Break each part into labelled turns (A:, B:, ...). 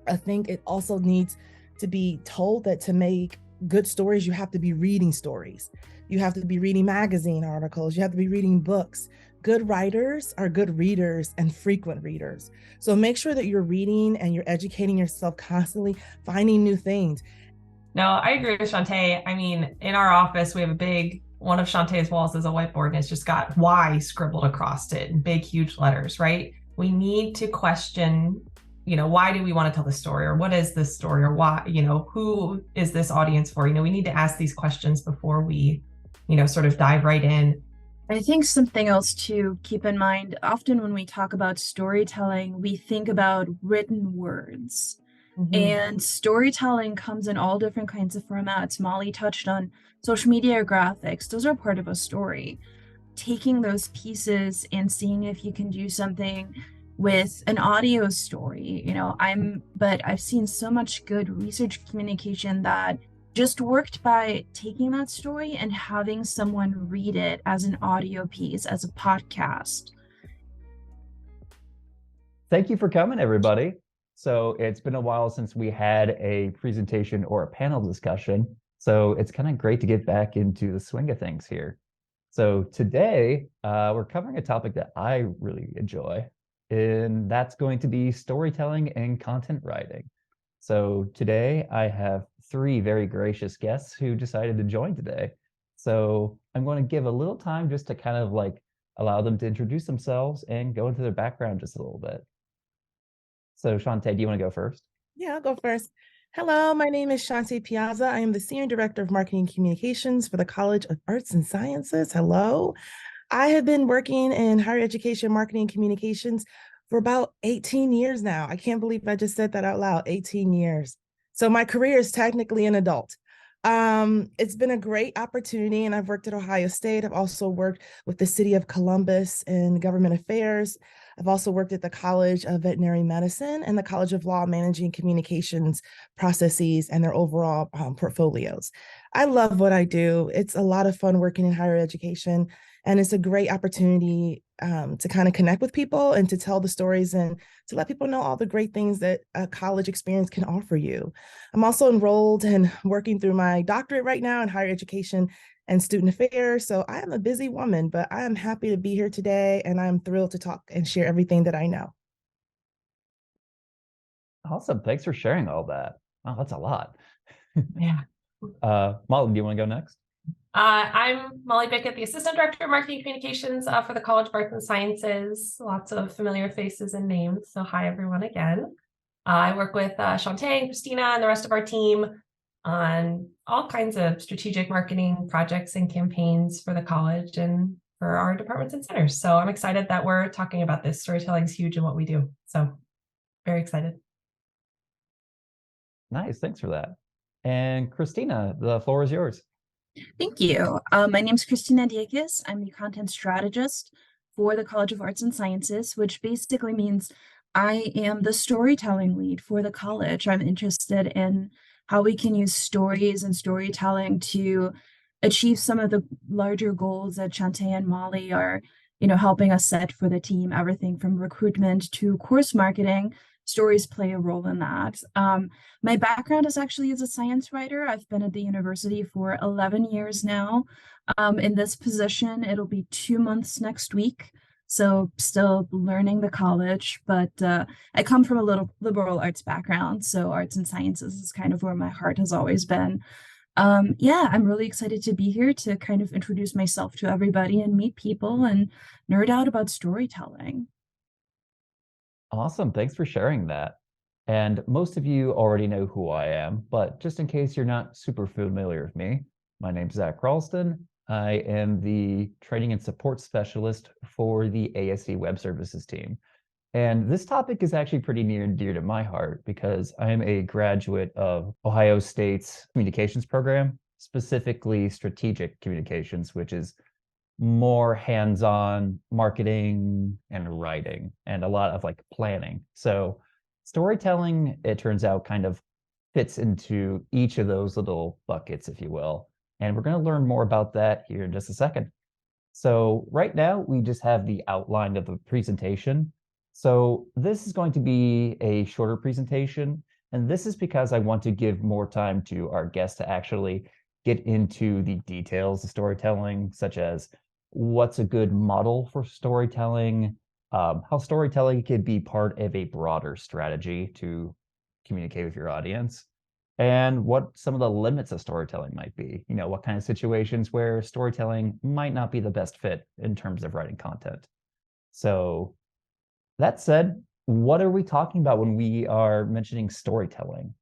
A: I think it also needs to be told that to make good stories, you have to be reading stories. You have to be reading magazine articles. You have to be reading books. Good writers are good readers and frequent readers. So make sure that you're reading and you're educating yourself constantly, finding new things.
B: No, I agree with Shantae. I mean, in our office, we have a big one of Shantae's walls is a whiteboard and it's just got why scribbled across it in big, huge letters, right? We need to question, why do we want to tell this story, or what is this story, or why, who is this audience for? We need to ask these questions before we, sort of dive right in.
C: I think something else to keep in mind, often when we talk about storytelling, we think about written words.
A: Mhm.
C: And storytelling comes in all different kinds of formats. Molly touched on social media graphics, those are part of a story. Taking those pieces and seeing if you can do something with an audio story. But I've seen so much good research communication that just worked by taking that story and having someone read it as an audio piece, as a podcast.
D: Thank you for coming, everybody. So it's been a while since we had a presentation or a panel discussion. So it's kind of great to get back into the swing of things here. So today, we're covering a topic that I really enjoy, and that's going to be storytelling and content writing. So today I have three very gracious guests who decided to join today. So I'm going to give a little time just to kind of like allow them to introduce themselves and go into their background just a little bit. So Shantae, do you want to go first?
A: Yeah, I'll go first. Hello, my name is Shantae Piazza. I am the Senior Director of Marketing and Communications for the College of Arts and Sciences. Hello. I have been working in higher education marketing and communications for about 18 years now. I can't believe I just said that out loud, 18 years. So my career is technically an adult. It's been a great opportunity, and I've worked at Ohio State. I've also worked with the city of Columbus in government affairs. I've also worked at the College of Veterinary Medicine and the College of Law, managing communications processes and their overall portfolios. I love what I do. It's a lot of fun working in higher education, and it's a great opportunity to kind of connect with people and to tell the stories and to let people know all the great things that a college experience can offer you. I'm also enrolled and working through my doctorate right now in higher education and student affairs. So I am a busy woman, but I am happy to be here today, and I'm thrilled to talk and share everything that I know.
D: Awesome. Thanks for sharing all that. Wow, that's a lot.
B: Yeah.
D: Molly, do you want to go next?
B: I'm Molly Bickett, the Assistant Director of Marketing Communications for the College of Arts and Sciences. Lots of familiar faces and names. So hi, everyone again. I work with Shantae and Christina and the rest of our team on all kinds of strategic marketing projects and campaigns for the college and for our departments and centers. So I'm excited that we're talking about this. Storytelling is huge in what we do. So very excited.
D: Nice. Thanks for that. And Christina, the floor is yours.
C: Thank you. My name is Christina Dieckis. I'm the content strategist for the College of Arts and Sciences, which basically means I am the storytelling lead for the college. I'm interested in how we can use stories and storytelling to achieve some of the larger goals that Shantae and Molly are, helping us set for the team. Everything from recruitment to course marketing, stories play a role in that. My background is actually as a science writer. I've been at the university for 11 years now. In this position, it'll be 2 months next week. So still learning the college, but I come from a little liberal arts background. So arts and sciences is kind of where my heart has always been. Yeah, I'm really excited to be here to kind of introduce myself to everybody and meet people and nerd out about storytelling.
D: Awesome. Thanks for sharing that. And most of you already know who I am, but just in case you're not super familiar with me, my name's Zach Ralston. I am the training and support specialist for the ASC Web Services team. And this topic is actually pretty near and dear to my heart because I am a graduate of Ohio State's communications program, specifically strategic communications, which is more hands-on marketing and writing and a lot of like planning. So storytelling, it turns out, kind of fits into each of those little buckets, if you will. And we're going to learn more about that here in just a second. So right now we just have the outline of the presentation. So this is going to be a shorter presentation. And this is because I want to give more time to our guests to actually get into the details of storytelling, such as what's a good model for storytelling, how storytelling could be part of a broader strategy to communicate with your audience, and what some of the limits of storytelling might be. You know, what kind of situations where storytelling might not be the best fit in terms of writing content. So that said, what are we talking about when we are mentioning storytelling?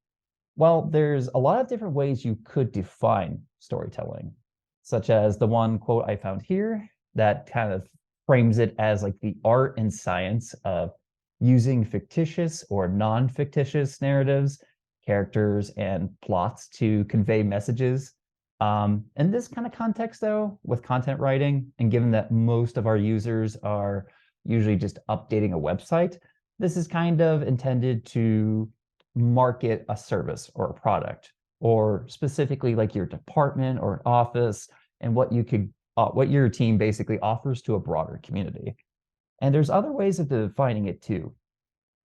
D: Well, there's a lot of different ways you could define storytelling, such as the one quote I found here that kind of frames it as like the art and science of using fictitious or non-fictitious narratives, characters, and plots to convey messages. In this kind of context, though, with content writing, and given that most of our users are usually just updating a website, this is kind of intended to market a service or a product, or specifically like your department or office, and what your team basically offers to a broader community. And there's other ways of defining it too,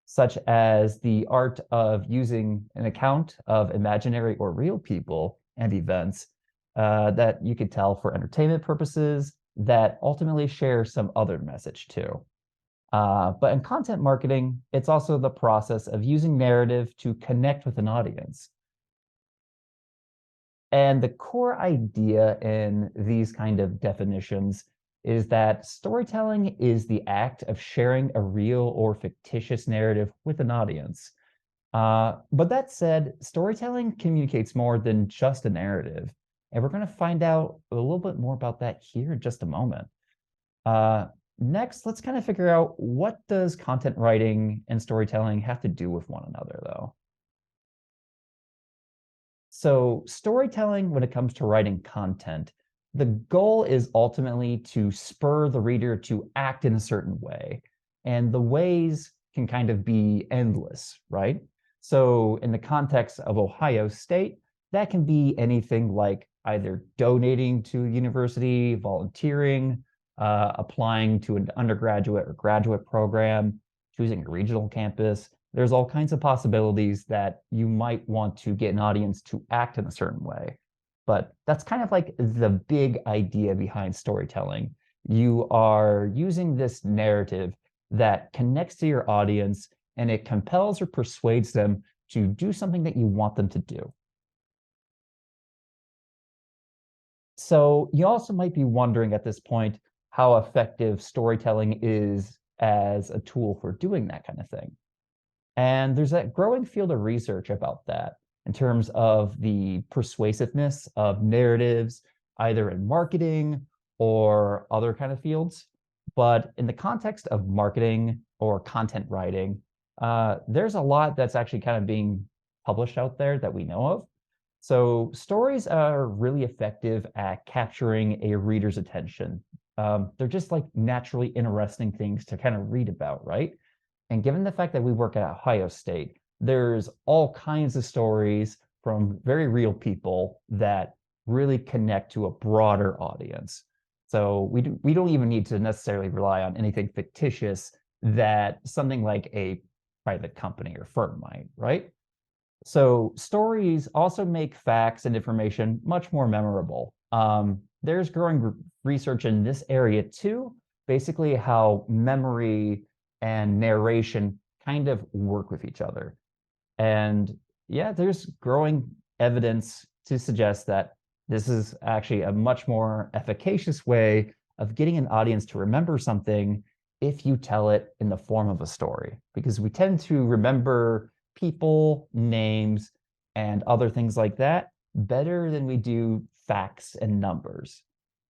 D: such as the art of using an account of imaginary or real people and events that you could tell for entertainment purposes that ultimately share some other message too. But in content marketing, it's also the process of using narrative to connect with an audience. And the core idea in these kind of definitions is that storytelling is the act of sharing a real or fictitious narrative with an audience. But that said, storytelling communicates more than just a narrative. And we're going to find out a little bit more about that here in just a moment. Next, let's kind of figure out, what does content writing and storytelling have to do with one another, though? So storytelling, when it comes to writing content, the goal is ultimately to spur the reader to act in a certain way. And the ways can kind of be endless, right? So in the context of Ohio State, that can be anything like either donating to a university, volunteering, applying to an undergraduate or graduate program, choosing a regional campus. There's all kinds of possibilities that you might want to get an audience to act in a certain way. But that's kind of like the big idea behind storytelling. You are using this narrative that connects to your audience, and it compels or persuades them to do something that you want them to do. So you also might be wondering at this point how effective storytelling is as a tool for doing that kind of thing. And there's a growing field of research about that in terms of the persuasiveness of narratives, either in marketing or other kind of fields. But in the context of marketing or content writing, there's a lot that's actually kind of being published out there that we know of. So stories are really effective at capturing a reader's attention. They're just like naturally interesting things to kind of read about, right? And given the fact that we work at Ohio State, there's all kinds of stories from very real people that really connect to a broader audience. So we don't even need to necessarily rely on anything fictitious that something like a private company or firm might, right? So stories also make facts and information much more memorable. There's growing research in this area too, basically how memory and narration kind of work with each other. And yeah, there's growing evidence to suggest that this is actually a much more efficacious way of getting an audience to remember something if you tell it in the form of a story, because we tend to remember people, names, and other things like that better than we do facts and numbers.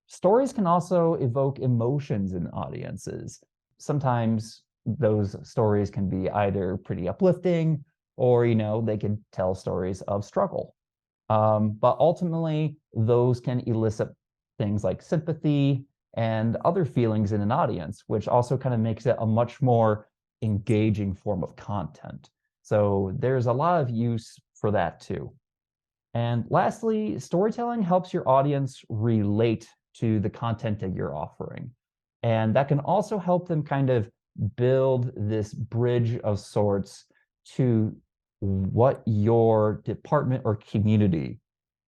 D: Stories can also evoke emotions in audiences. Sometimes those stories can be either pretty uplifting, or they can tell stories of struggle. But ultimately, those can elicit things like sympathy and other feelings in an audience, which also kind of makes it a much more engaging form of content. So there's a lot of use for that too. And lastly, storytelling helps your audience relate to the content that you're offering. And that can also help them kind of build this bridge of sorts to what your department or community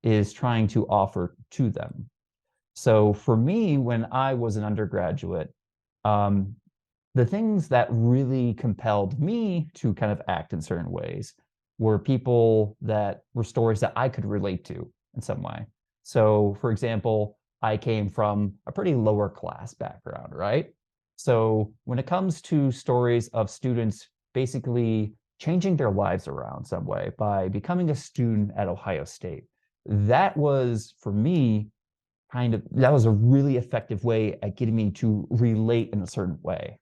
D: is trying to offer to them. So for me, when I was an undergraduate, the things that really compelled me to kind of act in certain ways were people that were stories that I could relate to in some way. So, for example, I came from a pretty lower class background, right? So when it comes to stories of students basically changing their lives around some way by becoming a student at Ohio State, that was for me that was a really effective way at getting me to relate in a certain way.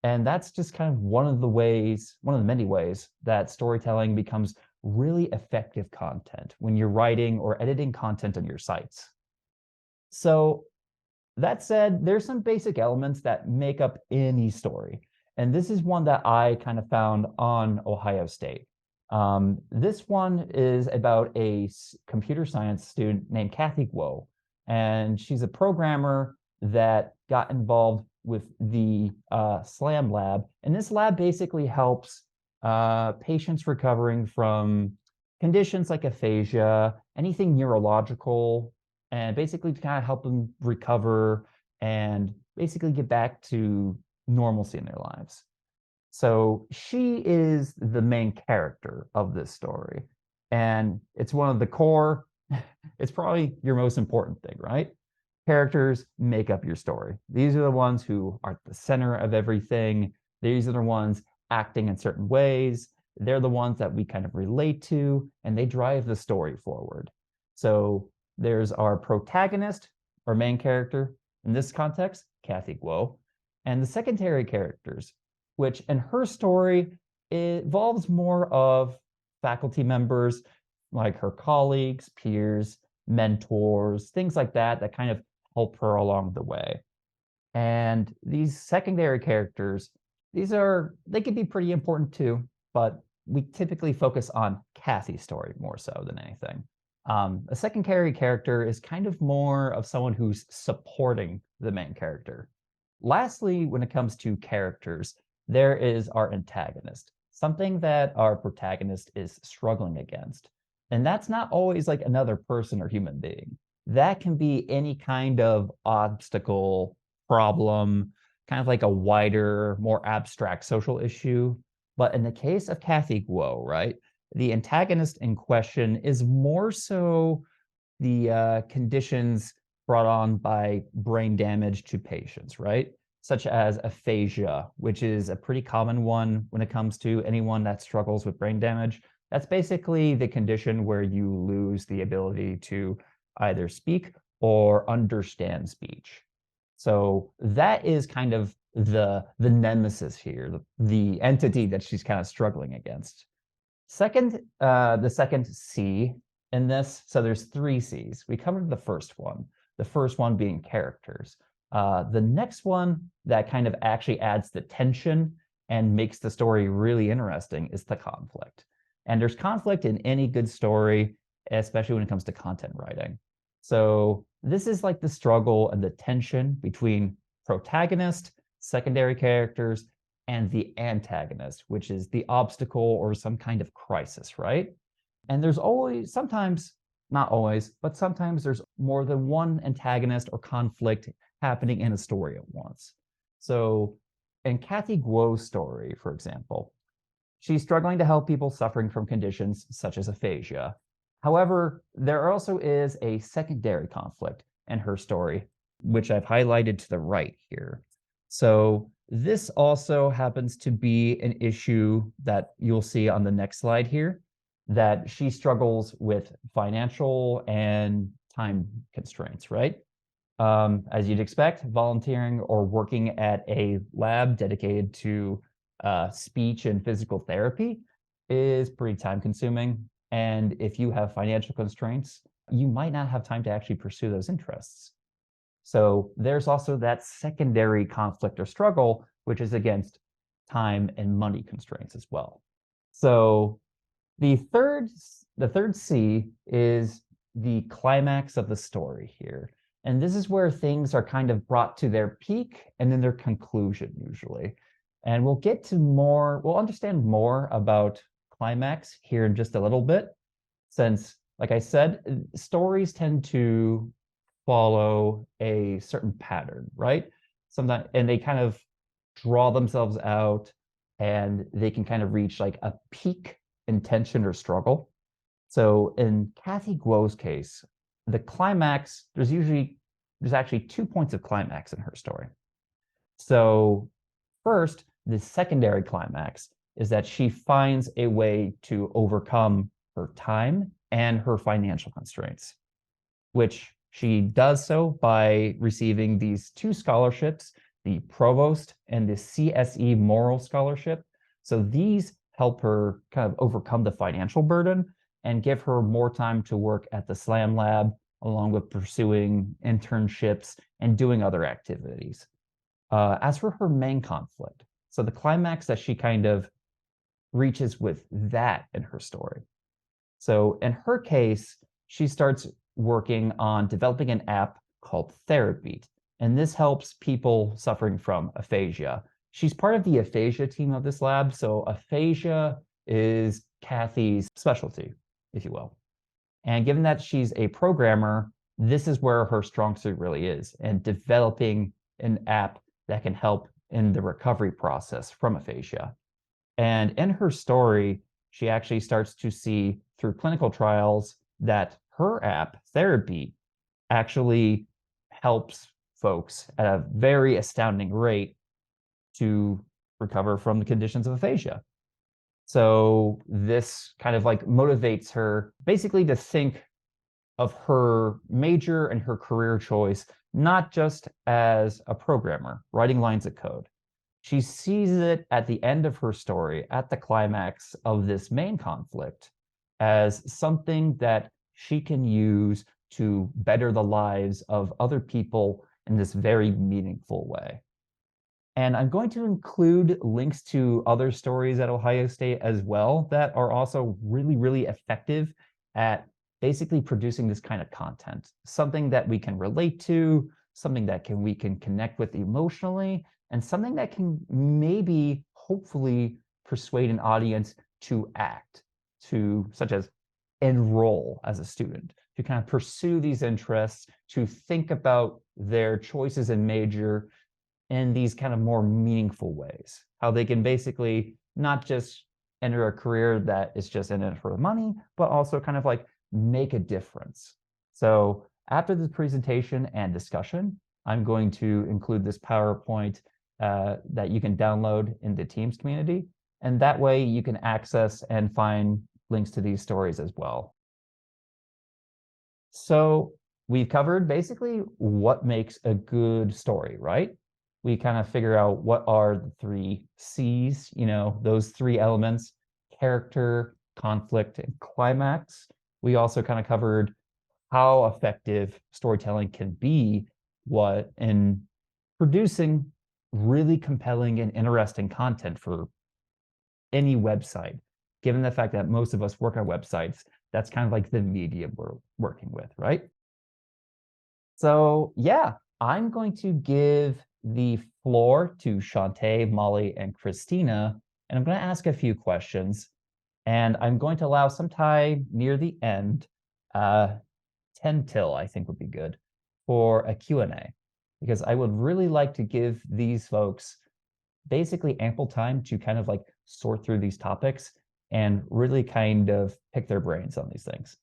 D: And that's just kind of one of the many ways that storytelling becomes really effective content when you're writing or editing content on your sites. So that said, there's some basic elements that make up any story. And this is one that I kind of found on Ohio State. This one is about a computer science student named Kathy Guo. And she's a programmer that got involved with the SLAM lab. And this lab basically helps patients recovering from conditions like aphasia, anything neurological, and basically to kind of help them recover and basically get back to normalcy in their lives. So she is the main character of this story. And it's one of the core, it's probably your most important thing, right? Characters make up your story. These are the ones who are at the center of everything. These are the ones acting in certain ways. They're the ones that we kind of relate to, and they drive the story forward. So there's our protagonist, our main character, in this context, Kathy Guo, and the secondary characters, which in her story involves more of faculty members, like her colleagues, peers, mentors, things like that, that kind of help her along the way. And these secondary characters, they can be pretty important too, but we typically focus on Kathy's story more so than anything. A secondary character is kind of more of someone who's supporting the main character. Lastly, when it comes to characters, there is our antagonist, something that our protagonist is struggling against. And that's not always like another person or human being. That can be any kind of obstacle, problem, kind of like a wider, more abstract social issue. But in the case of Kathy Guo, right, the antagonist in question is more so the conditions brought on by brain damage to patients, right? Such as aphasia, which is a pretty common one when it comes to anyone that struggles with brain damage. That's basically the condition where you lose the ability to either speak or understand speech. So that is kind of the nemesis here, the entity that she's kind of struggling against. The second C in this, so there's 3 C's. We covered the first one being characters. The next one that kind of actually adds the tension and makes the story really interesting is the conflict. And there's conflict in any good story, especially when it comes to content writing. So this is like the struggle and the tension between protagonist, secondary characters, and the antagonist, which is the obstacle or some kind of crisis, right? And there's always, sometimes, not always, but sometimes there's more than one antagonist or conflict happening in a story at once. So in Kathy Guo's story, for example, she's struggling to help people suffering from conditions such as aphasia. However, there also is a secondary conflict in her story, which I've highlighted to the right here. So this also happens to be an issue that you'll see on the next slide here, that she struggles with financial and time constraints, right? As you'd expect, volunteering or working at a lab dedicated to speech and physical therapy is pretty time consuming. And if you have financial constraints, you might not have time to actually pursue those interests. So there's also that secondary conflict or struggle, which is against time and money constraints as well. So the third C is the climax of the story here. And this is where things are kind of brought to their peak and then their conclusion usually. And we'll understand more about climax here in just a little bit, since, like I said, stories tend to follow a certain pattern, right? Sometimes, and they kind of draw themselves out, and they can kind of reach like a peak in tension or struggle. So in Kathy Guo's case, the climax, there's actually 2 points of climax in her story. So first, the secondary climax is that she finds a way to overcome her time and her financial constraints, which she does so by receiving these 2 scholarships, the Provost and the CSE Moral Scholarship. So these help her kind of overcome the financial burden and give her more time to work at the SLAM Lab, along with pursuing internships and doing other activities. As for her main conflict, so the climax that she kind of reaches with that in her story. So in her case, she starts working on developing an app called Therapy, and this helps people suffering from aphasia. She's part of the aphasia team of this lab, so aphasia is Kathy's specialty, if you will. And given that she's a programmer, this is where her strong suit really is, and developing an app that can help in the recovery process from aphasia. And in her story, she actually starts to see through clinical trials that her app, Therapy, actually helps folks at a very astounding rate to recover from the conditions of aphasia. So this kind of like motivates her basically to think of her major and her career choice, not just as a programmer writing lines of code. She sees it at the end of her story, at the climax of this main conflict, as something that she can use to better the lives of other people in this very meaningful way. And I'm going to include links to other stories at Ohio State as well that are also really, really effective at basically producing this kind of content, something that we can relate to, something that we can connect with emotionally, and something that can maybe, hopefully, persuade an audience to act, such as enroll as a student, to kind of pursue these interests, to think about their choices in major in these kind of more meaningful ways, how they can basically not just enter a career that is just in it for the money, but also kind of like make a difference. So after this presentation and discussion, I'm going to include this PowerPoint that you can download in the Teams community. And that way you can access and find links to these stories as well. So we've covered basically what makes a good story, right? We kind of figure out what are the 3 C's, those 3 elements: character, conflict, and climax. We also kind of covered how effective storytelling can be in producing really compelling and interesting content for any website, given the fact that most of us work on websites. That's kind of like the medium we're working with, right? So yeah, I'm going to give the floor to Shantae, Molly, and Christina, and I'm going to ask a few questions. And I'm going to allow some time near the end, 10 till I think would be good, for a Q&A, because I would really like to give these folks basically ample time to kind of like sort through these topics and really kind of pick their brains on these things.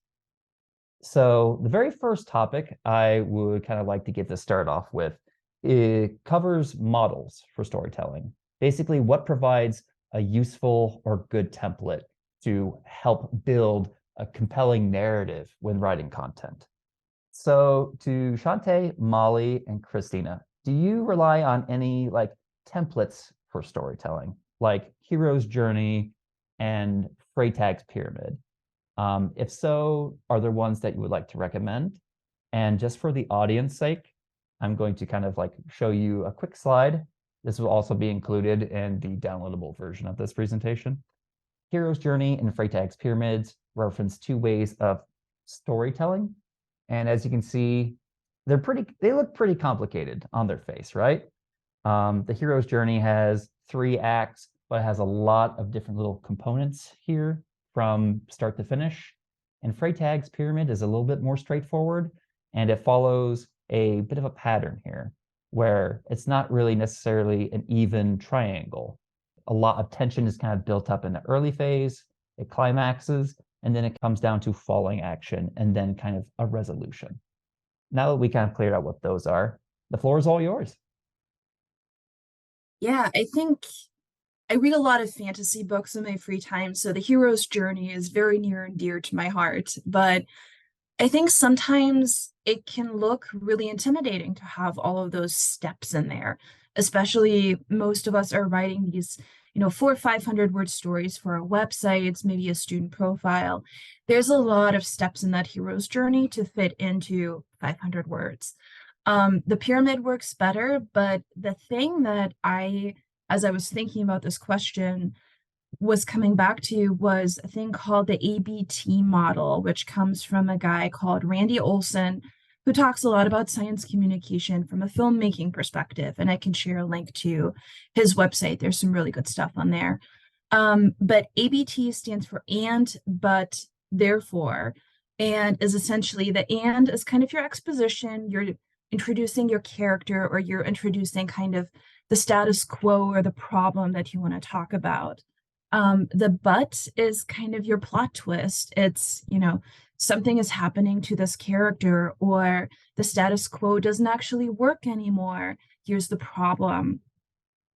D: So the very first topic I would kind of like to get to start off with, it covers models for storytelling. Basically, what provides a useful or good template to help build a compelling narrative when writing content. So to Shantae, Molly, and Christina, do you rely on any like templates for storytelling, like Hero's Journey and Freytag's Pyramid? If so, are there ones that you would like to recommend? And just for the audience sake, I'm going to kind of like show you a quick slide. This will also be included in the downloadable version of this presentation. Hero's Journey and Freytag's Pyramids reference 2 ways of storytelling. And as you can see, they look pretty complicated on their face, right? The Hero's Journey has 3 acts, but it has a lot of different little components here. from start to finish. And Freytag's pyramid is a little bit more straightforward, and it follows a bit of a pattern here, where it's not really necessarily an even triangle. A lot of tension is kind of built up in the early phase, it climaxes, and then it comes down to falling action, and then kind of a resolution. Now that we kind of cleared out what those are, the floor is all yours.
C: Yeah, I think I read a lot of fantasy books in my free time, so the hero's journey is very near and dear to my heart. But I think sometimes it can look really intimidating to have all of those steps in there, especially most of us are writing these, 400 or 500 word stories for our websites, maybe a student profile. There's a lot of steps in that hero's journey to fit into 500 words. The pyramid works better, but the thing that as I was thinking about this question, was coming back to was a thing called the ABT model, which comes from a guy called Randy Olson, who talks a lot about science communication from a filmmaking perspective. And I can share a link to his website. There's some really good stuff on there. But ABT stands for and, but, therefore, and is essentially the and is kind of your exposition. You're introducing your character, or you're introducing kind of the status quo or the problem that you want to talk about. The but is kind of your plot twist. It's, something is happening to this character, or the status quo doesn't actually work anymore. Here's the problem.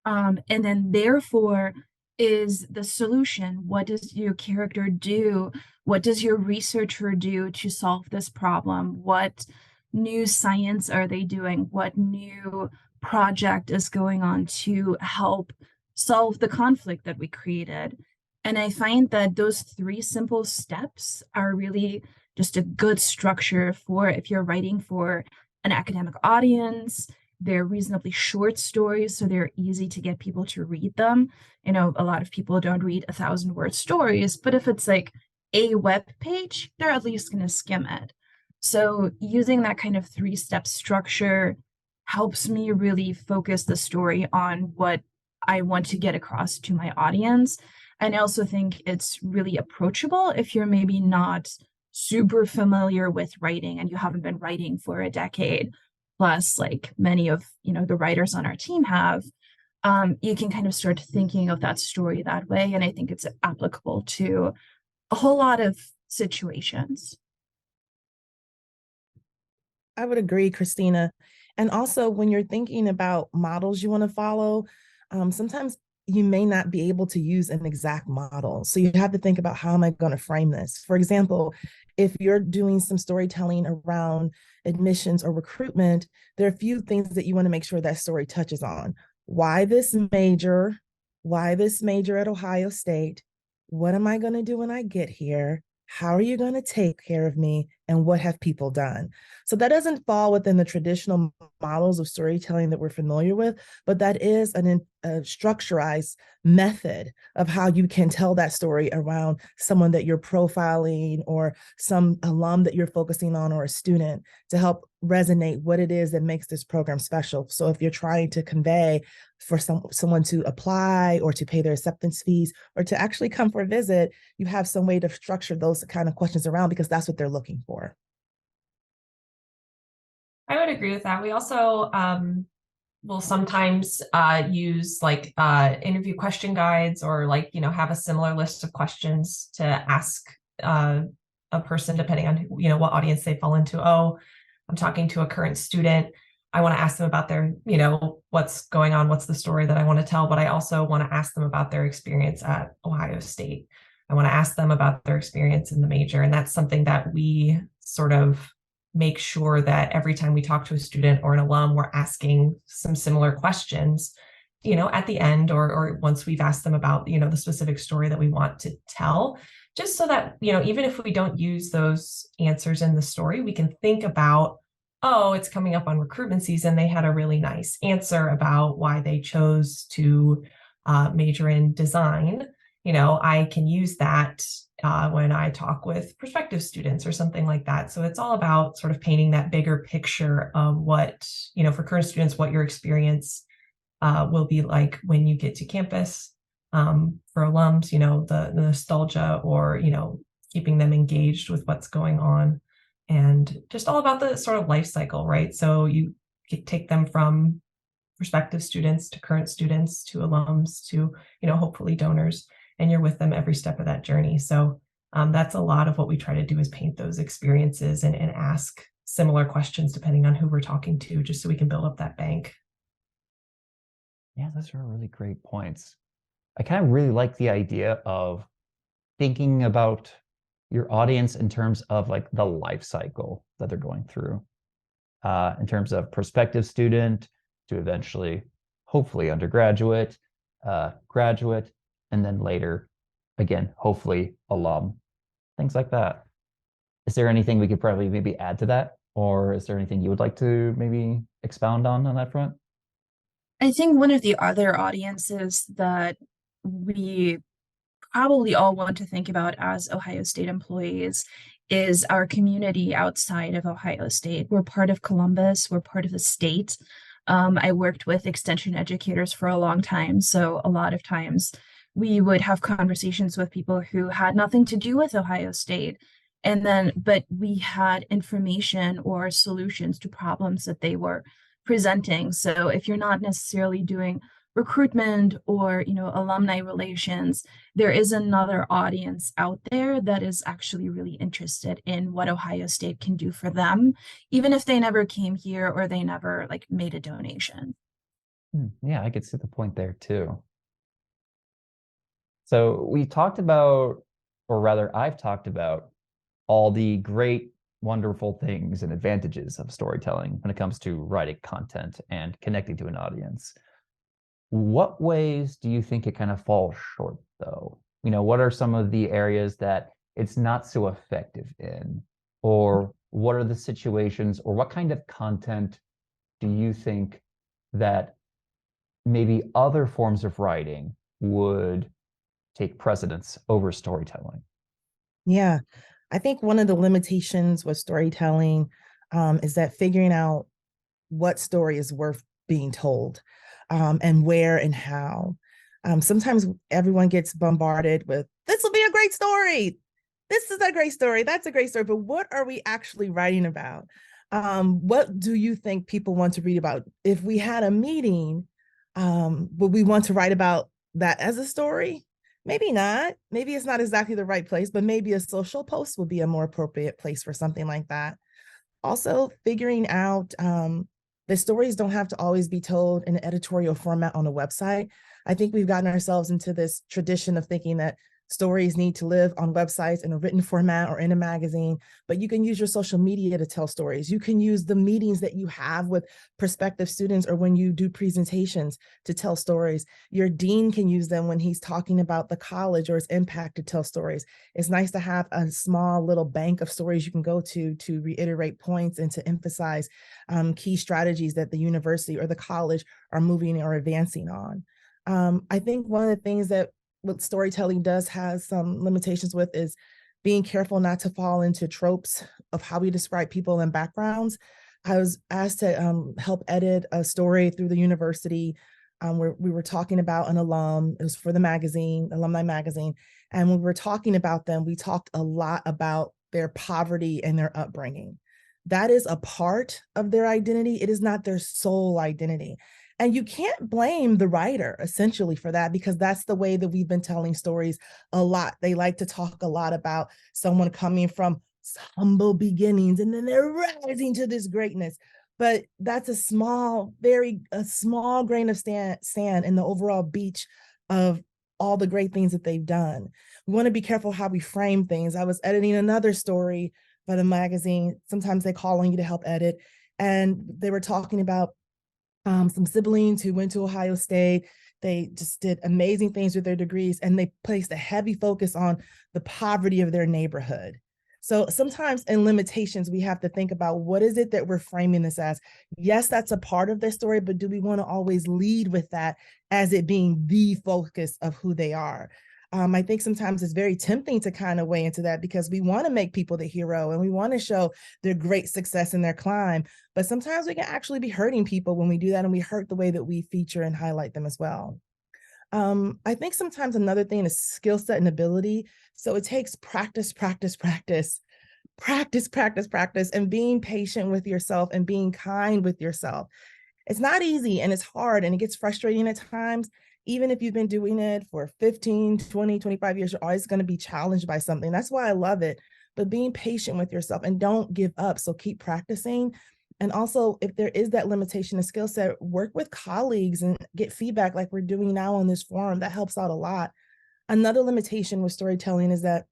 C: And then therefore is the solution. What does your character do? What does your researcher do to solve this problem? What new science are they doing? What new project is going on to help solve the conflict that we created? And I find that those 3 simple steps are really just a good structure for if you're writing for an academic audience. They're reasonably short stories, so they're easy to get people to read them. A lot of people don't read 1,000-word stories, but if it's like a web page, they're at least going to skim it. So using that kind of 3-step structure helps me really focus the story on what I want to get across to my audience. And I also think it's really approachable if you're maybe not super familiar with writing and you haven't been writing for a decade, plus like many of the writers on our team have. You can kind of start thinking of that story that way. And I think it's applicable to a whole lot of situations.
A: I would agree, Christina. And also, when you're thinking about models you want to follow, sometimes you may not be able to use an exact model. So you have to think about, how am I going to frame this? For example, if you're doing some storytelling around admissions or recruitment, there are a few things that you want to make sure that story touches on. Why this major? Why this major at Ohio State? What am I going to do when I get here? How are you going to take care of me? And what have people done? So that doesn't fall within the traditional models of storytelling that we're familiar with, but that is a structurized method of how you can tell that story around someone that you're profiling, or some alum that you're focusing on, or a student, to help resonate what it is that makes this program special. So if you're trying to convey for someone to apply, or to pay their acceptance fees, or to actually come for a visit, you have some way to structure those kind of questions around, because that's what they're looking for.
B: I would agree with that. We also will sometimes use like interview question guides, or like, have a similar list of questions to ask a person, depending on what audience they fall into. Oh, I'm talking to a current student. I want to ask them about their, what's going on, what's the story that I want to tell, but I also want to ask them about their experience at Ohio State. I want to ask them about their experience in the major. And that's something that we sort of make sure that every time we talk to a student or an alum, we're asking some similar questions, at the end, or once we've asked them about, the specific story that we want to tell, just so that, even if we don't use those answers in the story, we can think about, oh, it's coming up on recruitment season. They had a really nice answer about why they chose to major in design. I can use that when I talk with prospective students or something like that. So it's all about sort of painting that bigger picture of what, for current students, what your experience will be like when you get to campus, For alums, the nostalgia or, keeping them engaged with what's going on, and just all about the sort of life cycle, right? So you take them from prospective students to current students to alums to, hopefully donors, and you're with them every step of that journey. So that's a lot of what we try to do, is paint those experiences and ask similar questions depending on who we're talking to, just so we can build up that bank.
D: Yeah, those are really great points. I kind of really like the idea of thinking about your audience in terms of like the life cycle that they're going through, in terms of prospective student to eventually, hopefully, undergraduate, graduate, and then later, again, hopefully, alum, things like that. Is there anything we could probably maybe add to that? Or is there anything you would like to maybe expound on that front?
C: I think one of the other audiences that we probably all want to think about as Ohio State employees is our community outside of Ohio State. We're part of Columbus, we're part of the state. I worked with extension educators for a long time, so a lot of times we would have conversations with people who had nothing to do with Ohio State. But we had information or solutions to problems that they were presenting. So if you're not necessarily doing recruitment or, alumni relations, there is another audience out there that is actually really interested in what Ohio State can do for them, even if they never came here or they never like made a donation.
D: Yeah, I could see the point there too. So we talked about, or rather, I've talked about all the great, wonderful things and advantages of storytelling when it comes to writing content and connecting to an audience. What ways do you think it kind of falls short, though? What are some of the areas that it's not so effective in? Or what are the situations, or what kind of content do you think that maybe other forms of writing would take precedence over storytelling?
A: Yeah, I think one of the limitations with storytelling is that figuring out what story is worth being told, and where and how. Sometimes everyone gets bombarded with, this will be a great story. This is a great story. That's a great story. But what are we actually writing about? What do you think people want to read about? If we had a meeting, would we want to write about that as a story? Maybe not. Maybe it's not exactly the right place, but maybe a social post would be a more appropriate place for something like that. Also, figuring out the stories don't have to always be told in an editorial format on a website. I think we've gotten ourselves into this tradition of thinking that stories need to live on websites in a written format or in a magazine, but you can use your social media to tell stories. You can use the meetings that you have with prospective students or when you do presentations to tell stories. Your dean can use them when he's talking about the college or its impact to tell stories. It's nice to have a small little bank of stories you can go to reiterate points and to emphasize key strategies that the university or the college are moving or advancing on. I think one of the things that what storytelling does has some limitations with is being careful not to fall into tropes of how we describe people and backgrounds. I was asked to help edit a story through the university where we were talking about an alum. It was for the magazine, Alumni Magazine. And when we were talking about them, we talked a lot about their poverty and their upbringing. That is a part of their identity. It is not their sole identity. And you can't blame the writer essentially for that, because that's the way that we've been telling stories a lot. They like to talk a lot about someone coming from humble beginnings and then they're rising to this greatness. But that's a small grain of sand in the overall beach of all the great things that they've done. We want to be careful how we frame things. I was editing another story for the magazine. Sometimes they call on you to help edit. And they were talking about some siblings who went to Ohio State. They just did amazing things with their degrees, and they placed a heavy focus on the poverty of their neighborhood. So sometimes in limitations, we have to think about what is it that we're framing this as? Yes, that's a part of their story, but do we want to always lead with that as it being the focus of who they are? I think sometimes it's very tempting to kind of weigh into that because we want to make people the hero and we want to show their great success in their climb. But sometimes we can actually be hurting people when we do that, and we hurt the way that we feature and highlight them as well. I think sometimes another thing is skill set and ability. So it takes practice, and being patient with yourself and being kind with yourself. It's not easy and it's hard and it gets frustrating at times. Even if you've been doing it for 15, 20, 25 years, you're always going to be challenged by something. That's why I love it. But being patient with yourself and don't give up. So keep practicing. And also, if there is that limitation of skill set, work with colleagues and get feedback like we're doing now on this forum. That helps out a lot. Another limitation with storytelling is that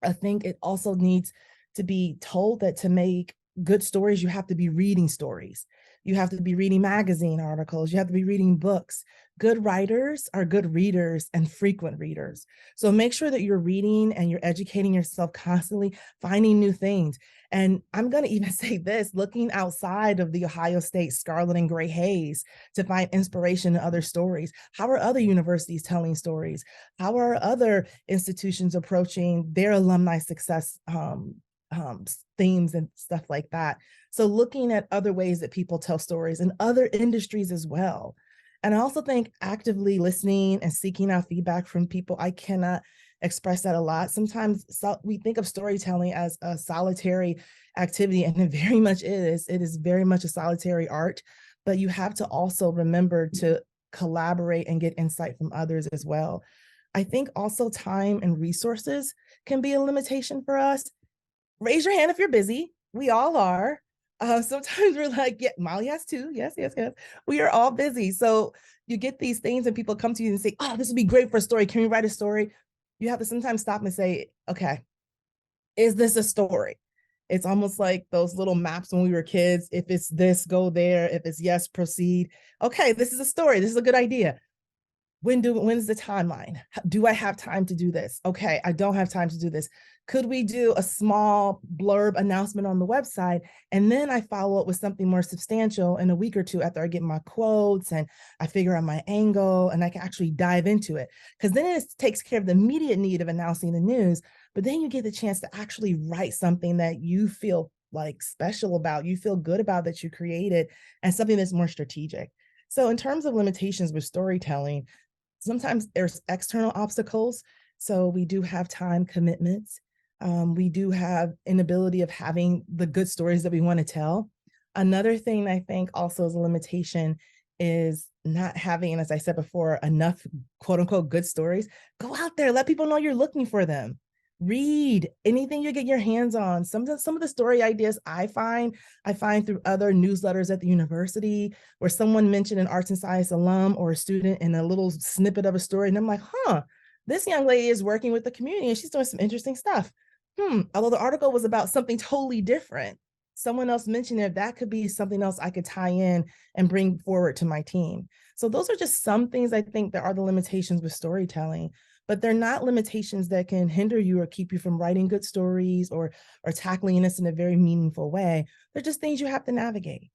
A: I think it also needs to be told that to make good stories, you have to be reading stories. You have to be reading magazine articles. You have to be reading books. Good writers are good readers and frequent readers. So make sure that you're reading and you're educating yourself constantly, finding new things. And I'm going to even say this, looking outside of the Ohio State scarlet and gray haze to find inspiration in other stories. How are other universities telling stories? How are other institutions approaching their alumni success themes and stuff like that? So looking at other ways that people tell stories in other industries as well. And I also think actively listening and seeking out feedback from people. I cannot express that a lot. Sometimes we think of storytelling as a solitary activity, and it very much is. It is very much a solitary art, but you have to also remember to collaborate and get insight from others as well. I think also time and resources can be a limitation for us. Raise your hand if you're busy. We all are. Sometimes we're like, yeah, Molly has too. Yes, yes, yes. We are all busy. So you get these things and people come to you and say, oh, this would be great for a story. Can we write a story? You have to sometimes stop and say, okay, is this a story? It's almost like those little maps when we were kids. If it's this, go there. If it's yes, proceed. Okay, this is a story. This is a good idea. When's the timeline? Do I have time to do this? Okay, I don't have time to do this. Could we do a small blurb announcement on the website? And then I follow up with something more substantial in a week or two after I get my quotes and I figure out my angle and I can actually dive into it. Because then it takes care of the immediate need of announcing the news, but then you get the chance to actually write something that you feel like special about, you feel good about that you created, and something that's more strategic. So in terms of limitations with storytelling, sometimes there's external obstacles. So we do have time commitments. We do have inability of having the good stories that we want to tell. Another thing I think also is a limitation is not having, as I said before, enough quote unquote good stories. Go out there, let people know you're looking for them. Read anything you get your hands on. Some of the story ideas I find through other newsletters at the university, where someone mentioned an arts and science alum or a student in a little snippet of a story. And I'm like, this young lady is working with the community and she's doing some interesting stuff. Although the article was about something totally different, someone else mentioned it, that could be something else I could tie in and bring forward to my team. So those are just some things I think that are the limitations with storytelling, but they're not limitations that can hinder you or keep you from writing good stories or tackling this in a very meaningful way. They're just things you have to navigate.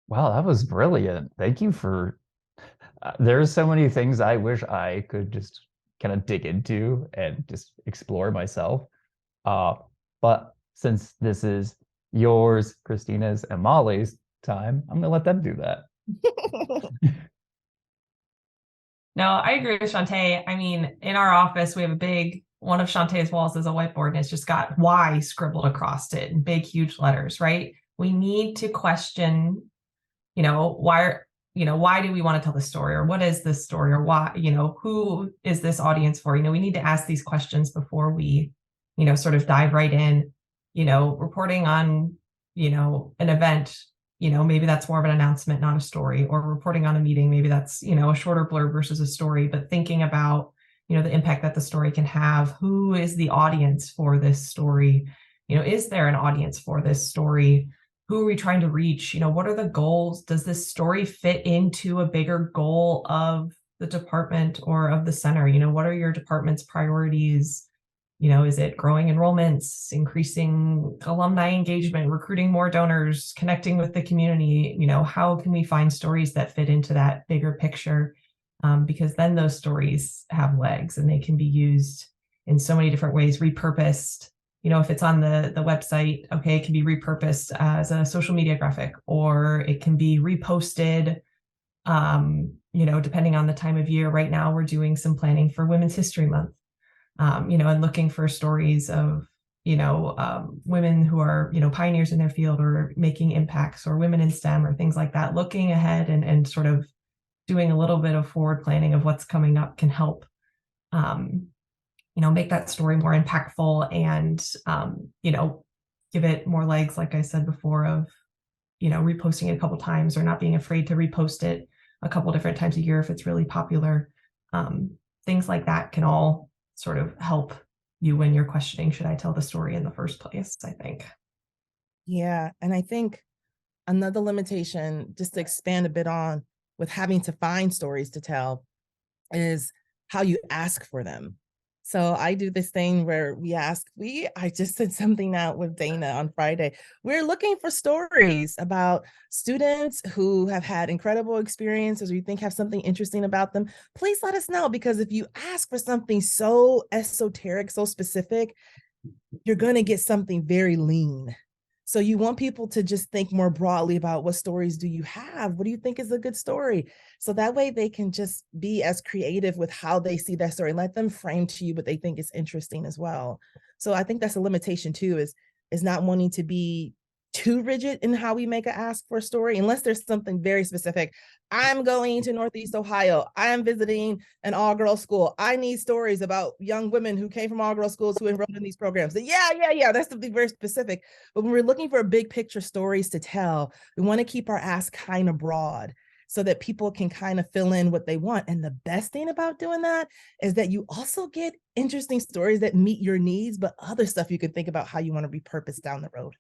D: Wow, that was brilliant. Thank you for, there's so many things I wish I could just kind of dig into and just explore myself. But since this is yours, Christina's, and Molly's time, I'm gonna let them do that.
B: No, I agree with Shantae. I mean, in our office, we have one of Shantae's walls is a whiteboard and it's just got why scribbled across it in big, huge letters, right? We need to question, why do we want to tell this story, or what is this story, or why, who is this audience for? We need to ask these questions before we, sort of dive right in, reporting on, an event, maybe that's more of an announcement, not a story, or reporting on a meeting. Maybe that's, a shorter blurb versus a story, but thinking about, the impact that the story can have. Who is the audience for this story? Is there an audience for this story? Who are we trying to reach? What are the goals? Does this story fit into a bigger goal of the department or of the center? What are your department's priorities? Is it growing enrollments, increasing alumni engagement, recruiting more donors, connecting with the community? How can we find stories that fit into that bigger picture? Because then those stories have legs and they can be used in so many different ways, repurposed. If it's on the website, okay, it can be repurposed as a social media graphic, or it can be reposted Depending on the time of year. Right now, we're doing some planning for Women's History Month, and looking for stories of, women who are, pioneers in their field or making impacts, or women in STEM or things like that. Looking ahead and sort of doing a little bit of forward planning of what's coming up can help, make that story more impactful and, give it more legs, like I said before, of, reposting it a couple times or not being afraid to repost it a couple different times a year if it's really popular. Things like that can all sort of help you when you're questioning, should I tell the story in the first place, I think.
A: Yeah. And I think another limitation, just to expand a bit on, with having to find stories to tell, is how you ask for them. So I do this thing where I just said something out with Dana on Friday. We're looking for stories about students who have had incredible experiences or you think have something interesting about them. Please let us know, because if you ask for something so esoteric, so specific, you're going to get something very lean. So you want people to just think more broadly about, what stories do you have? What do you think is a good story? So that way they can just be as creative with how they see that story. Let them frame to you what they think is interesting as well. So I think that's a limitation too, is not wanting to be too rigid in how we make an ask for a story, unless there's something very specific. I'm going to Northeast Ohio. I am visiting an all-girls school. I need stories about young women who came from all-girls schools who enrolled in these programs. So yeah. That's something very specific. But when we're looking for big picture stories to tell, we want to keep our ask kind of broad so that people can kind of fill in what they want. And the best thing about doing that is that you also get interesting stories that meet your needs, but other stuff you can think about how you want to repurpose down the road.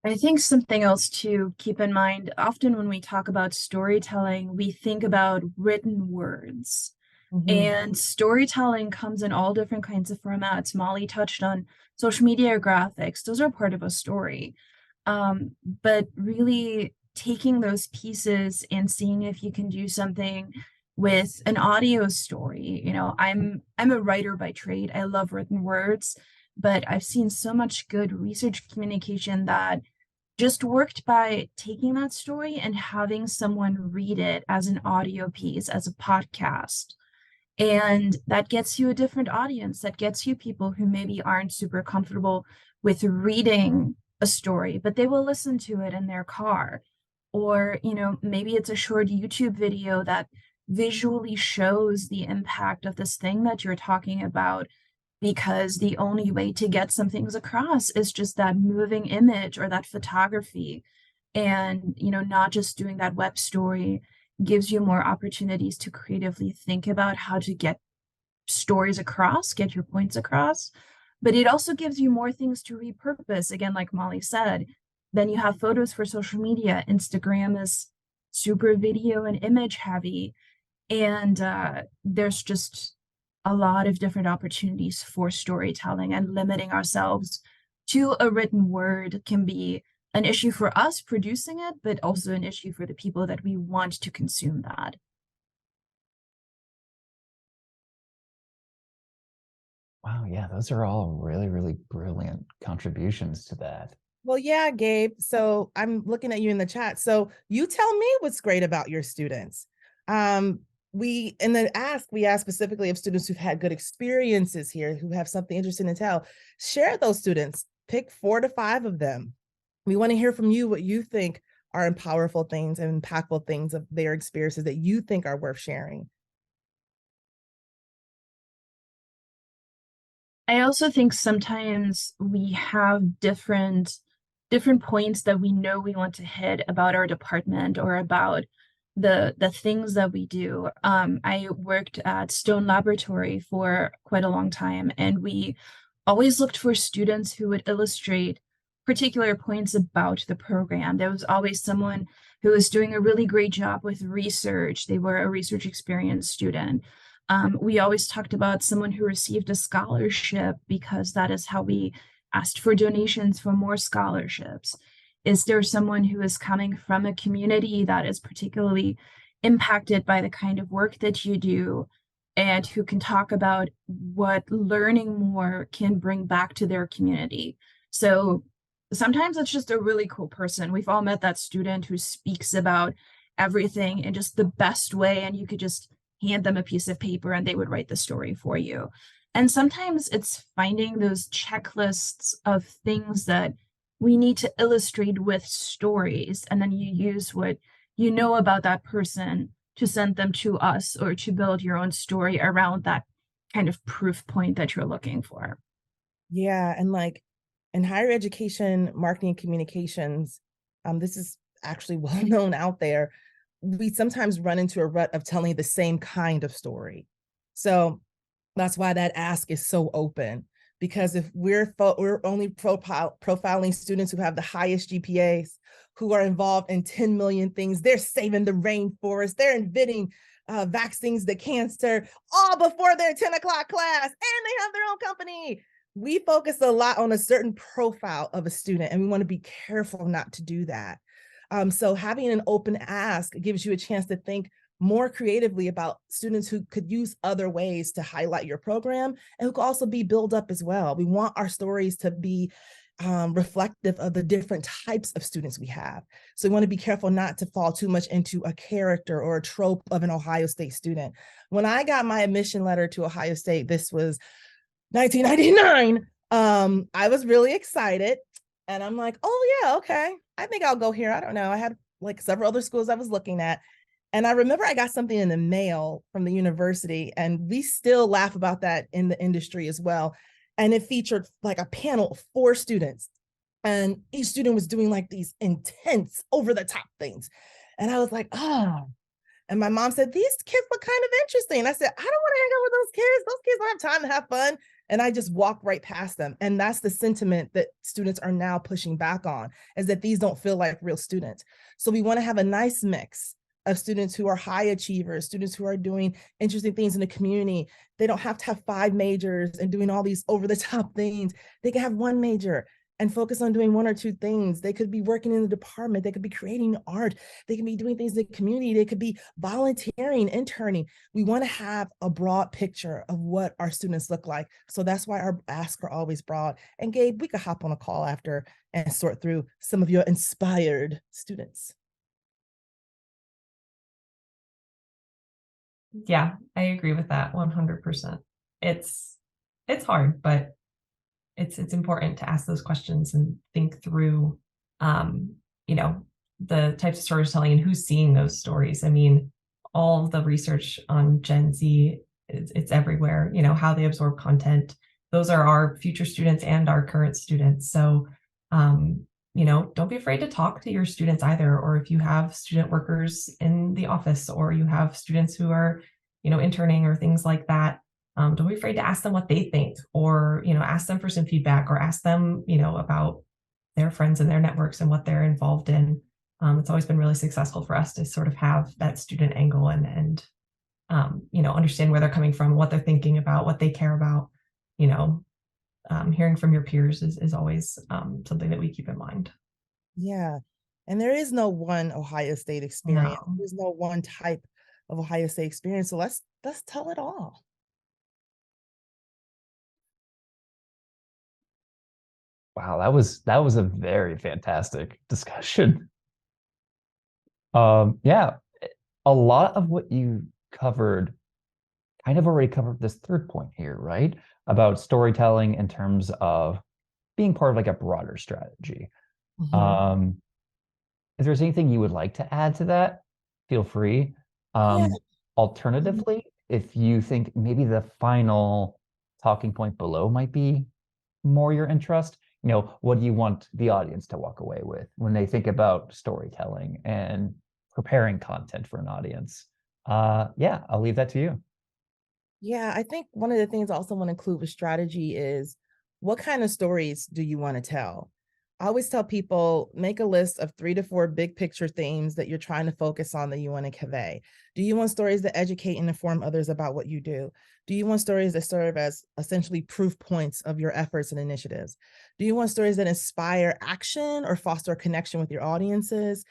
C: I think something else to keep in mind, often when we talk about storytelling, we think about written words. And storytelling comes in all different kinds of formats. Molly touched on social media graphics. Those are part of a story. But really taking those pieces and seeing if you can do something with an audio story. I'm a writer by trade. I love written words, but I've seen so much good research communication that just worked by taking that story and having someone read it as an audio piece, as a podcast. And that gets you a different audience. That gets you people who maybe aren't super comfortable with reading a story, but they will listen to it in their car. Or, maybe it's a short YouTube video that visually shows the impact of this thing that you're talking about, because the only way to get some things across is just that moving image or that photography. And, not just doing that web story gives you more opportunities to creatively think about how to get stories across, get your points across. But it also gives you more things to repurpose. Again, like Molly said, then you have photos for social media. Instagram is super video and image heavy. And there's just a lot of different opportunities for storytelling, and limiting ourselves to a written word can be an issue for us producing it, but also an issue for the people that we want to consume that.
D: Wow, yeah, those are all really, really brilliant contributions to that.
A: Well, yeah, Gabe. So I'm looking at you in the chat. So you tell me what's great about your students. We ask specifically of students who've had good experiences here, who have something interesting to tell. Share those students. Pick 4 to 5 of them. We want to hear from you what you think are powerful things and impactful things of their experiences that you think are worth sharing.
C: I also think sometimes we have different points that we know we want to hit about our department or about the things that we do. I worked at Stone Laboratory for quite a long time, and we always looked for students who would illustrate particular points about the program. There was always someone who was doing a really great job with research. They were a research experience student. We always talked about someone who received a scholarship, because that is how we asked for donations for more scholarships. Is there someone who is coming from a community that is particularly impacted by the kind of work that you do, and who can talk about what learning more can bring back to their community? So sometimes it's just a really cool person. We've all met that student who speaks about everything in just the best way, and you could just hand them a piece of paper and they would write the story for you. And sometimes it's finding those checklists of things that we need to illustrate with stories, and then you use what you know about that person to send them to us, or to build your own story around that kind of proof point that you're looking for.
A: Yeah, and like in higher education, marketing and communications, this is actually well known out there. We sometimes run into a rut of telling the same kind of story. So that's why that ask is so open, because if we're only profiling students who have the highest GPAs, who are involved in 10 million things, they're saving the rainforest, they're inventing vaccines to cancer, all before their 10 o'clock class, and they have their own company. We focus a lot on a certain profile of a student, and we want to be careful not to do that. So having an open ask gives you a chance to think more creatively about students who could use other ways to highlight your program, and who could also be built up as well. We want our stories to be reflective of the different types of students we have. So we want to be careful not to fall too much into a character or a trope of an Ohio State student. When I got my admission letter to Ohio State, this was 1999, I was really excited. And I'm like, oh yeah, okay, I think I'll go here. I don't know. I had like several other schools I was looking at. And I remember I got something in the mail from the university, and we still laugh about that in the industry as well. And it featured like a panel of 4 students, and each student was doing like these intense, over the top things. And I was like, oh. And my mom said, these kids look kind of interesting. I said, I don't want to hang out with those kids. Those kids don't have time to have fun. And I just walked right past them. And that's the sentiment that students are now pushing back on, is that these don't feel like real students. So we want to have a nice mix of students who are high achievers, students who are doing interesting things in the community. They don't have to have 5 majors and doing all these over the top things. They can have 1 major and focus on doing 1 or 2 things. They could be working in the department. They could be creating art. They can be doing things in the community. They could be volunteering, interning. We want to have a broad picture of what our students look like. So that's why our asks are always broad. And Gabe, we could hop on a call after and sort through some of your inspired students.
B: Yeah, I agree with that 100%. It's hard, but it's important to ask those questions and think through, you know, the types of storytelling and who's seeing those stories. I mean, all the research on Gen Z, it's everywhere, you know, how they absorb content. Those are our future students and our current students. So, you know, don't be afraid to talk to your students either. Or if you have student workers in the office, or you have students who are, you know, interning or things like that, don't be afraid to ask them what they think, or, you know, ask them for some feedback, or ask them, you know, about their friends and their networks and what they're involved in. It's always been really successful for us to sort of have that student angle and you know, understand where they're coming from, what they're thinking about, what they care about. You know, hearing from your peers is always something that we keep in mind.
A: Yeah. And there is no one Ohio State experience.
B: No.
A: There's no one type of Ohio State experience. So let's tell it all.
D: Wow, that was a very fantastic discussion. Yeah, a lot of what you covered kind of already covered this third point here, right? About storytelling in terms of being part of like a broader strategy.
A: Mhm.
D: If there's anything you would like to add to that, feel free.
A: Yeah.
D: Alternatively, if you think maybe the final talking point below might be more your interest, you know, what do you want the audience to walk away with when they think about storytelling and preparing content for an audience? Yeah, I'll leave that to you.
A: Yeah, I think one of the things I also want to include with strategy is, what kind of stories do you want to tell? I always tell people, make a list of 3 to 4 big picture themes that you're trying to focus on, that you want to convey. Do you want stories that educate and inform others about what you do? Do you want stories that serve as essentially proof points of your efforts and initiatives? Do you want stories that inspire action or foster a connection with your audiences?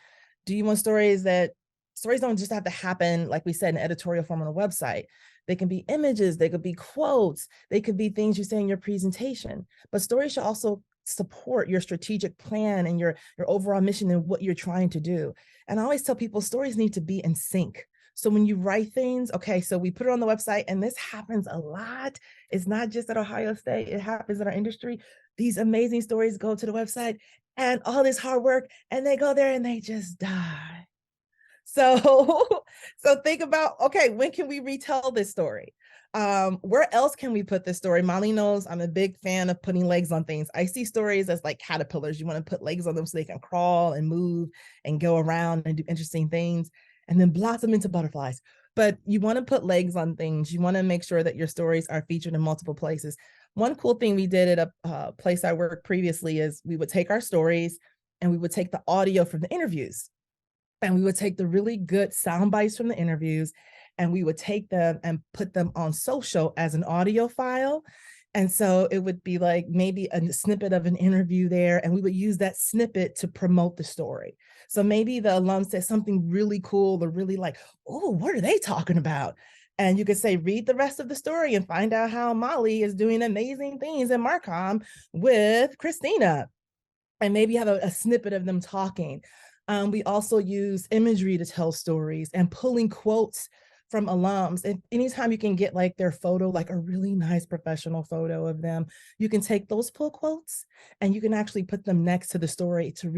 A: Do you want stories don't just have to happen, like we said, in editorial form on a website? They can be images, they could be quotes, they could be things you say in your presentation. But stories should also support your strategic plan and your overall mission and what you're trying to do. And I always tell people stories need to be in sync. So when you write things, okay, so we put it on the website, and this happens a lot. It's not just at Ohio State, it happens in our industry. These amazing stories go to the website and all this hard work, and they go there and they just die. So, so think about, okay, when can we retell this story? Where else can we put this story? Molly knows I'm a big fan of putting legs on things. I see stories as like caterpillars. You want to put legs on them so they can crawl and move and go around and do interesting things, and then blossom into butterflies. But you want to put legs on things. You want to make sure that your stories are featured in multiple places. One cool thing we did at a place I worked previously is we would take our stories and we would take the audio from the interviews, and we would take the really good sound bites from the interviews, and we would take them and put them on social as an audio file. And so it would be like maybe a snippet of an interview there, and we would use that snippet to promote the story. So maybe the alum said something really cool or really like, oh, what are they talking about? And you could say, read the rest of the story and find out how Molly is doing amazing things in Marcom with Christina, and maybe have a snippet of them talking. We also use imagery to tell stories and pulling quotes from alums. And anytime you can get like their photo, like a really nice professional photo of them, you can take those pull quotes and you can actually put them next to the story to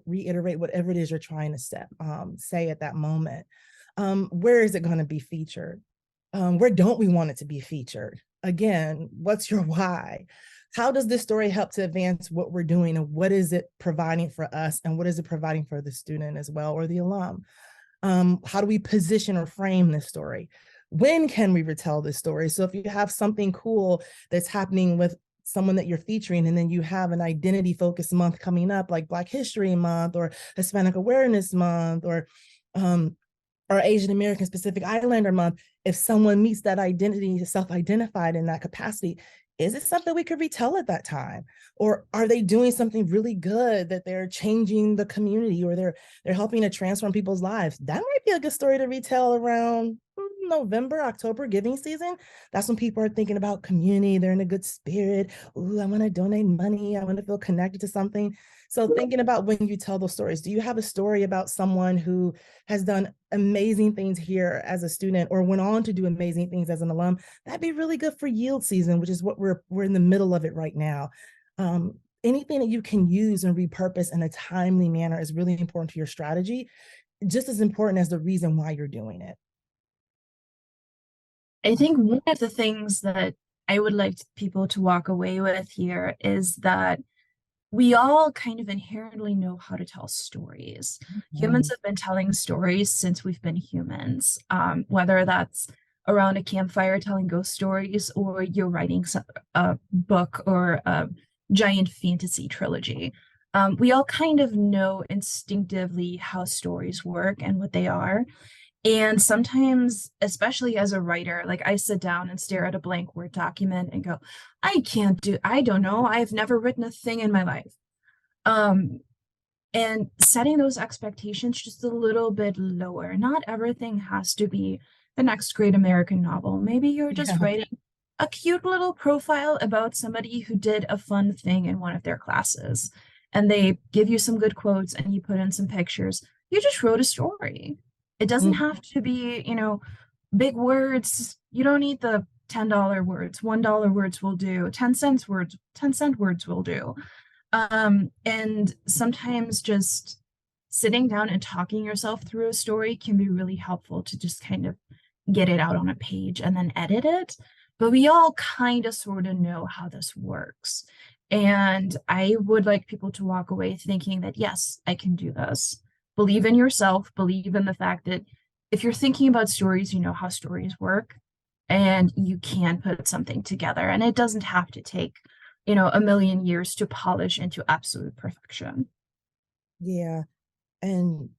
A: reiterate whatever it is you're trying to say at that moment. Where is it going to be featured? Where don't we want it to be featured? Again, what's your why? How does this story help to advance what we're doing, and what is it providing for us, and what is it providing for the student as well, or the alum? How do we position or frame this story? When can we retell this story? So if you have something cool that's happening with someone that you're featuring, and then you have an identity focused month coming up, like Black History Month or Hispanic Awareness Month, or Asian American Pacific Islander Month, if someone meets that identity, self-identified in that capacity, is it something we could retell at that time? Or are they doing something really good that they're changing the community, or they're helping to transform people's lives? That might be a good story to retell around November, October, giving season. That's when people are thinking about community. They're in a good spirit. Ooh, I want to donate money. I want to feel connected to something. So thinking about when you tell those stories, do you have a story about someone who has done amazing things here as a student, or went on to do amazing things as an alum? That'd be really good for yield season, which is what we're in the middle of it right now. Anything that you can use and repurpose in a timely manner is really important to your strategy, just as important as the reason why you're doing it.
C: I think one of the things that I would like people to walk away with here is that we all kind of inherently know how to tell stories. Humans have been telling stories since we've been humans, whether that's around a campfire telling ghost stories, or you're writing a book or a giant fantasy trilogy. We all kind of know instinctively how stories work and what they are. And sometimes, especially as a writer, like I sit down and stare at a blank Word document and go, I don't know, I've never written a thing in my life. And setting those expectations just a little bit lower. Not everything has to be the next great American novel. Maybe you're just writing a cute little profile about somebody who did a fun thing in one of their classes, and they give you some good quotes and you put in some pictures. You just wrote a story. It doesn't have to be, big words. You don't need the $10 words. $1 words will do. 10-cent words, 10-cent words will do. And sometimes just sitting down and talking yourself through a story can be really helpful to just kind of get it out on a page and then edit it. But we all kind of sort of know how this works. And I would like people to walk away thinking that, yes, I can do this. Believe in yourself, believe in the fact that if you're thinking about stories, you know how stories work, and you can put something together. And it doesn't have to take, a million years to polish into absolute perfection.
A: Yeah. And,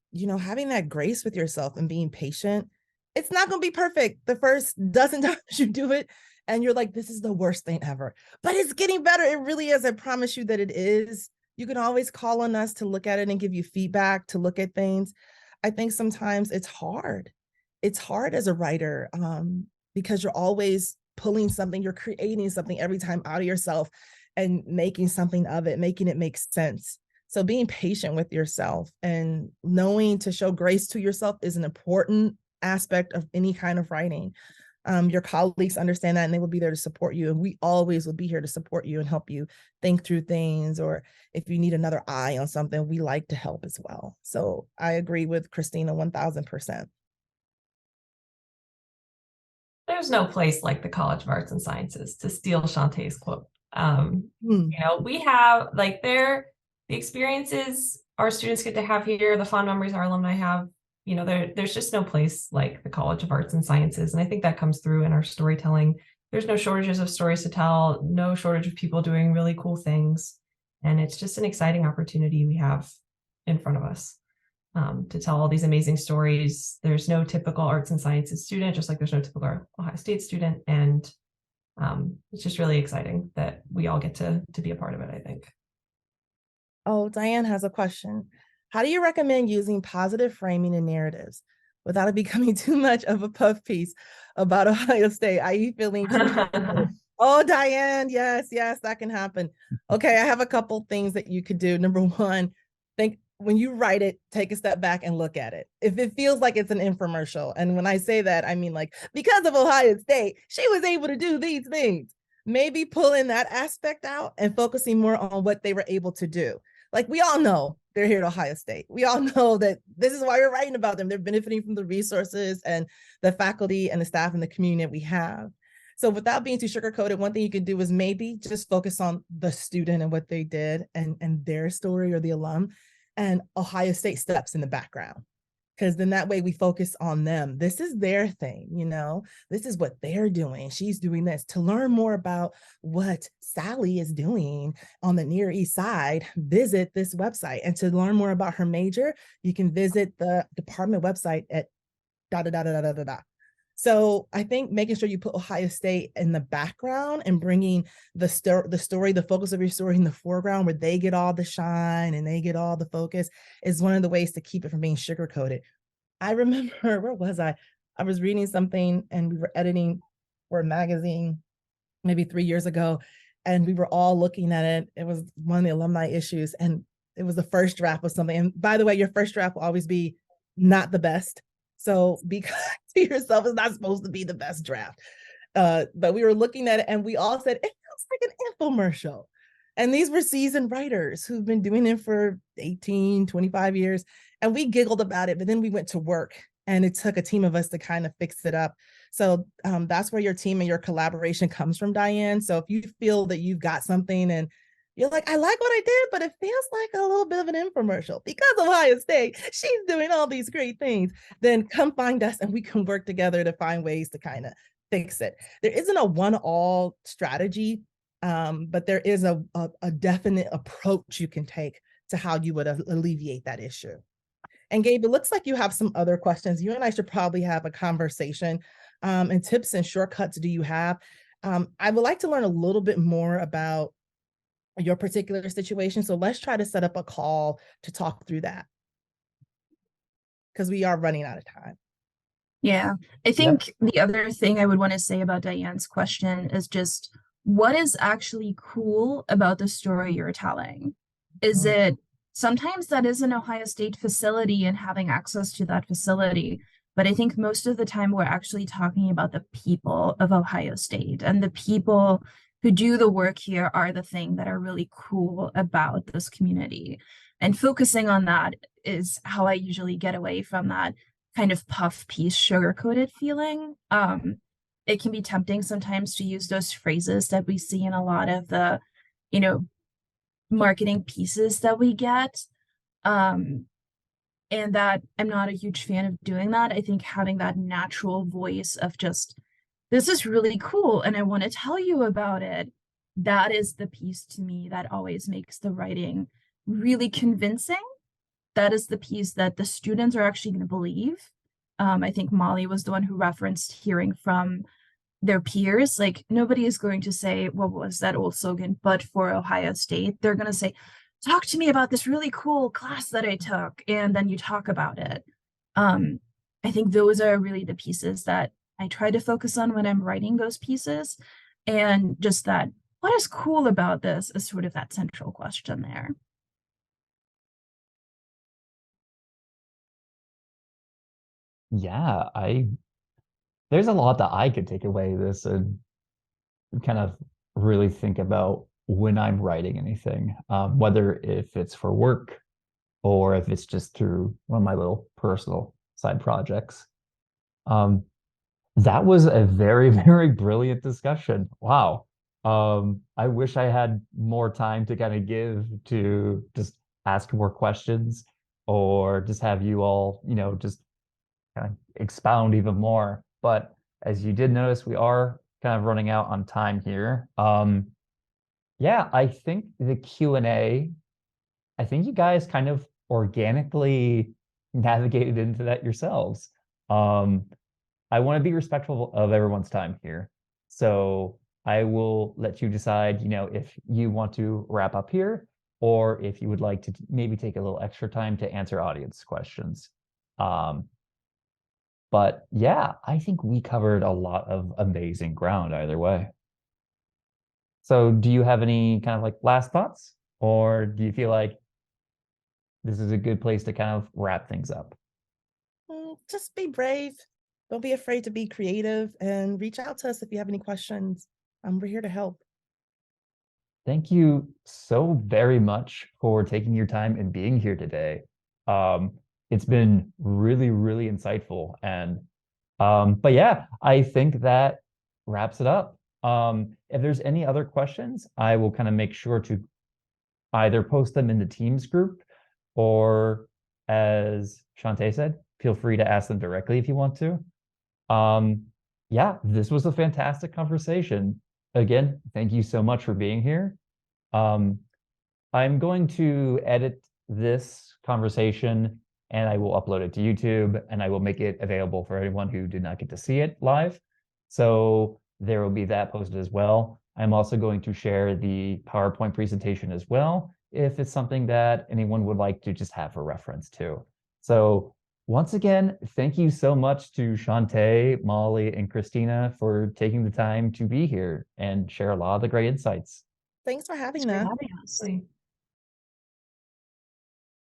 A: having that grace with yourself and being patient, it's not going to be perfect the first dozen times you do it. And you're like, this is the worst thing ever, but it's getting better. It really is. I promise you that it is. You can always call on us to look at it and give you feedback, to look at things. I think sometimes it's hard. It's hard as a writer, because you're always pulling something, you're creating something every time out of yourself. and making something of it, making it make sense. So being patient with yourself and knowing to show grace to yourself is an important aspect of any kind of writing. Your colleagues understand that and they will be there to support you. And we always will be here to support you and help you think through things. Or if you need another eye on something, we like to help as well. So I agree with Christina 1000%.
B: There's no place like the College of Arts and Sciences, to steal Shantae's quote. We have like the experiences our students get to have here, the fond memories our alumni have, there's just no place like the College of Arts and Sciences. And I think that comes through in our storytelling. There's no shortages of stories to tell, no shortage of people doing really cool things. And it's just an exciting opportunity we have in front of us to tell all these amazing stories. There's no typical arts and sciences student, just like there's no typical Ohio State student. And it's just really exciting that we all get to be a part of it, I think.
A: Oh, Diane has a question. How do you recommend using positive framing and narratives without it becoming too much of a puff piece about Ohio State, i.e. feeling too Oh, Diane, yes, that can happen. Okay, I have a couple things that you could do. Number one, think when you write it, take a step back and look at it. If it feels like it's an infomercial, and when I say that, I mean like, because of Ohio State, she was able to do these things. Maybe pulling that aspect out and focusing more on what they were able to do. Like we all know they're here at Ohio State. We all know that this is why we're writing about them. They're benefiting from the resources and the faculty and the staff and the community that we have. So without being too sugar-coated, one thing you can do is maybe just focus on the student and what they did and their story or the alum, and Ohio State steps in the background. Because then that way we focus on them. This is their thing, this is what they're doing. She's doing this. To learn more about what Sally is doing on the Near East Side, visit this website. And to learn more about her major, you can visit the department website at da-da-da-da-da-da-da. So I think making sure you put Ohio State in the background and bringing the story, the focus of your story in the foreground where they get all the shine and they get all the focus is one of the ways to keep it from being sugar-coated. I remember, where was I? I was reading something and we were editing for a magazine maybe 3 years ago, and we were all looking at it. It was one of the alumni issues, and it was the first draft of something. And by the way, your first draft will always be not the best. So be kind to yourself. It's not supposed to be the best draft. But we were looking at it and we all said, it feels like an infomercial. And these were seasoned writers who've been doing it for 18, 25 years. And we giggled about it, but then we went to work and it took a team of us to kind of fix it up. So that's where your team and your collaboration comes from, Diane. So if you feel that you've got something and you're like, I like what I did, but it feels like a little bit of an infomercial because of Ohio State, she's doing all these great things, then come find us and we can work together to find ways to kind of fix it. There isn't a one-all strategy, but there is a definite approach you can take to how you would alleviate that issue. And Gabe, it looks like you have some other questions. You and I should probably have a conversation. And tips and shortcuts do you have? I would like to learn a little bit more about your particular situation. So let's try to set up a call to talk through that, because we are running out of time.
C: Yeah, I think the other thing I would want to say about Diane's question is just what is actually cool about the story you're telling? Is it sometimes that is an Ohio State facility and having access to that facility, but I think most of the time we're actually talking about the people of Ohio State, and the people who do the work here are the thing that are really cool about this community. And focusing on that is how I usually get away from that kind of puff piece, sugar-coated feeling. It can be tempting sometimes to use those phrases that we see in a lot of the, marketing pieces that we get. And that I'm not a huge fan of doing that. I think having that natural voice of just, this is really cool and I want to tell you about it, that is the piece to me that always makes the writing really convincing. That is the piece that the students are actually going to believe. I think Molly was the one who referenced hearing from their peers. Like, nobody is going to say, what was that old slogan, but for Ohio State? They're going to say, talk to me about this really cool class that I took. And then you talk about it. I think those are really the pieces that I try to focus on when I'm writing those pieces. And just that what is cool about this is sort of that central question there.
D: Yeah, there's a lot that I could take away this and kind of really think about when I'm writing anything, whether if it's for work or if it's just through one of my little personal side projects. Um, that was a very, very brilliant discussion. Wow. I wish I had more time to kind of give to just ask more questions or just have you all, just kind of expound even more. But as you did notice, we are kind of running out on time here. Yeah, I think the Q&A, I think you guys kind of organically navigated into that yourselves. I want to be respectful of everyone's time here. So I will let you decide, if you want to wrap up here or if you would like to maybe take a little extra time to answer audience questions. But yeah, I think we covered a lot of amazing ground either way. So do you have any kind of like last thoughts, or do you feel like this is a good place to kind of wrap things up?
A: Just be brave. Don't be afraid to be creative and reach out to us if you have any questions. We're here to help.
D: Thank you so very much for taking your time and being here today. It's been really, really insightful. And but yeah, I think that wraps it up. If there's any other questions, I will kind of make sure to either post them in the Teams group or, as Shantae said, feel free to ask them directly if you want to. Yeah, this was a fantastic conversation. Again, thank you so much for being here. Um, I'm going to edit this conversation and I will upload it to YouTube and I will make it available for anyone who did not get to see it live. So there will be that posted as well. I'm also going to share the PowerPoint presentation as well, if it's something that anyone would like to just have for reference too. So once again, thank you so much to Shantae, Molly, and Christina for taking the time to be here and share a lot of the great insights.
A: Thanks for having
C: Thanks for
A: us.
C: having us.